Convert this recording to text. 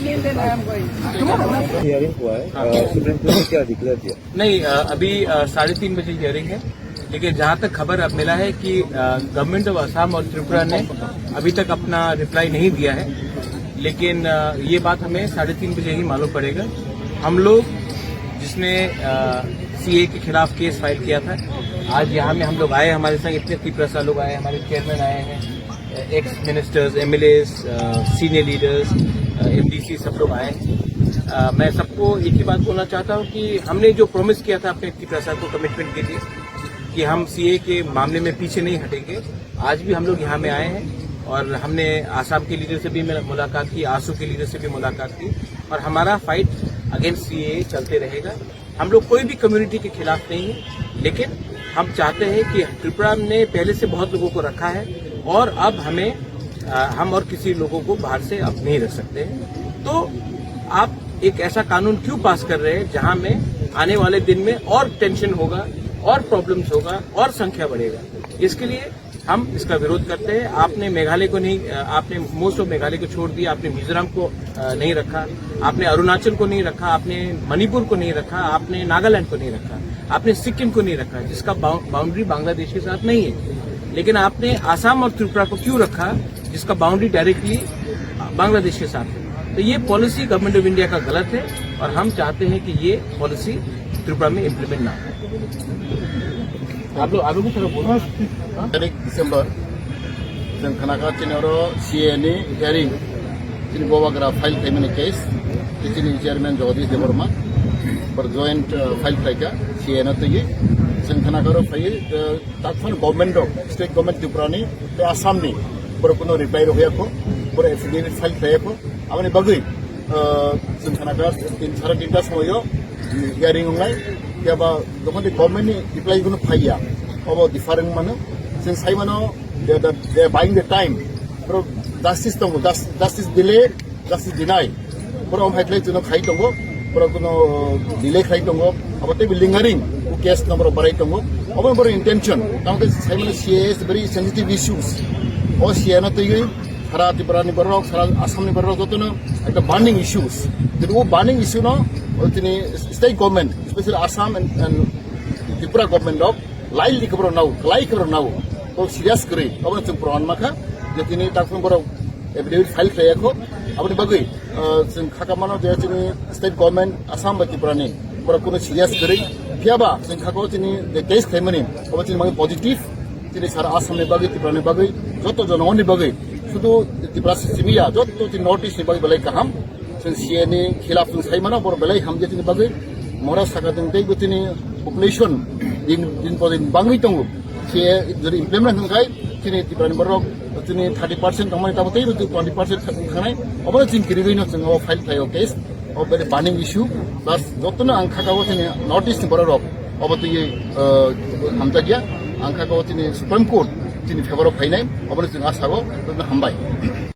Hearing हुआ है, supreme court ने क्या डिक्लेयर किया? नहीं, अभी 3:30 बजे हियरिंग है, लेकिन जहां तक खबर अब मिला है कि गवर्नमेंट ऑफ असम और त्रिपुरा ने अभी तक अपना रिप्लाई नहीं दिया है, लेकिन ये बात हमें 3:30 बजे ही मालूम पड़ेगा। हम लोग जिसने सीए के खिलाफ केस फाइल किया था, आज यहाँ में हम लोग आए, हमारे संग इतने त्रिपुरा लोग आए, हमारे चेयरमैन आए हैं, x ministers, MLA, senior leaders, MDC, सब लोग आए। मैं सबको एक ही बात बोलना चाहता हूँ कि हमने जो प्रॉमिस किया था अपने त्रिपुरा को कमिटमेंट के लिए कि हम सीए के मामले में पीछे नहीं हटेंगे, आज भी हम लोग यहाँ में आए हैं और हमने आसाम के लीडर से भी मुलाकात की, आसू के लीडर से भी मुलाकात की और हमारा फाइट अगेंस्ट सीए चलते रहेगा। हम लोग कोई भी कम्युनिटी के खिलाफ नहीं है, लेकिन हम चाहते हैं कि त्रिपुरा ने पहले से बहुत लोगों को रखा है और अब हम और किसी लोगों को बाहर से अब नहीं रख सकते। तो आप एक ऐसा कानून क्यों पास कर रहे हैं जहां में आने वाले दिन में और टेंशन होगा और प्रॉब्लम्स होगा और संख्या बढ़ेगा। इसके लिए हम इसका विरोध करते हैं। आपने मेघालय को नहीं, आपने मोस्ट ऑफ मेघालय को छोड़ दिया, आपने मिजोरम को नहीं रखा, आपने अरुणाचल को नहीं रखा, आपने मणिपुर को नहीं रखा, आपने नागालैंड को नहीं रखा, आपने सिक्किम को नहीं रखा जिसका बाउंड्री बांग्लादेश के साथ नहीं है। लेकिन आपने आसाम और त्रिपुरा को क्यों रखा जिसका बाउंड्री डायरेक्टली बांग्लादेश के साथ है। तो ये पॉलिसी गवर्नमेंट ऑफ इंडिया का गलत है और हम चाहते हैं कि ये पॉलिसी त्रिपुरा में इम्प्लीमेंट ना हो। आप लोग की तरफ बोलो। 1 दिसंबर जों खोनागासिनो सीए हियरिं जोंनि गवाग्रा फाइल खालामनाय केस जोंनि चेयरमैन जगदीश देबबर्मा पर जॉइंट फाइल खालामग्रा सीए ना तैयो जों खोनागारो फैयो ताकफोर गवर्नमेंट स्टेट गवर्नमेंट त्रिपुरानि आसामनि पर कुनो रिप्लाई होयाखै, पर एफिडेविट फाइल खालायाखै। आमनि बागै जों खोनागार 3:30 समाव हियरिं होनाय याबा दखन गवर्नमेंटनि रिप्लाई कुनो फाइया अब डिफारेंट मानो जों साइमानो दे बाइंग द टाइम पर जस्टिस दङ, जस्टिस डिले, जस्टिस डिनाय पर हमहायख्लै जों खाइ दङ, पर कुनो डिले खाइ दङ, अब ते लिंगारिं केस नम्बर बाराय दङ। अब बर इंटेंशन तामके साइमानो CA is very sensitive issues और सीए ना तैयो सारा त्रिपुरानि बरक, सारा आसामनि बरक जतनो एक बार्निंग इश्यूज जो वो बार्निंग इश्यू ना जोंनि state government specially Assam and Tripura government of लाइल लिखबर नाव तो सीरियस करे अब जों प्रमाण माखा जे दिनै ताकफोर बर एफिडेविट फाइल खालायाखै। आबनि बागै जों खाकामानो जे जोंनि स्टेट गवर्नमेंट आसाम बा त्रिपुरानि बर कुनो सीरियस करे फियाबा जों खाकाव जोंनि केस खालामनाय अब जों माने पजिटिव जोंनि सारा आसामनि बागै त्रिपुरानि बागै जत जनगणनि बागै शुद्ध त्रिपुरा सिस्टेमिया जत जों नॉर्थ ईस्टनि बागै बेलाय गाहाम जों सीए नि खिलाफ जों साइमानो बर बेलाय हाम जे जोंनि बागै मरा सागादों दै जोंनि पपुलेशन दिन दिन बाङै दङ सीए जुदि इमप्लिमेन्ट होनखाय जोंनि त्रिपुरानि बरक जोंनि 30% थांबाय ताबो 20% थांनाय अब जों गिरिगैनो जों फाइल थायो केस अब बे बार्निं इश्यू प्लस जतनो आं खाकाव जोंनि नॉर्थ ईस्ट बरक अब तो ये हामजा गया आं खाकाव जोंनि सुप्रीम कोर्ट जोंनि फेवराव फायनाय अब जों आसाव हामबाय।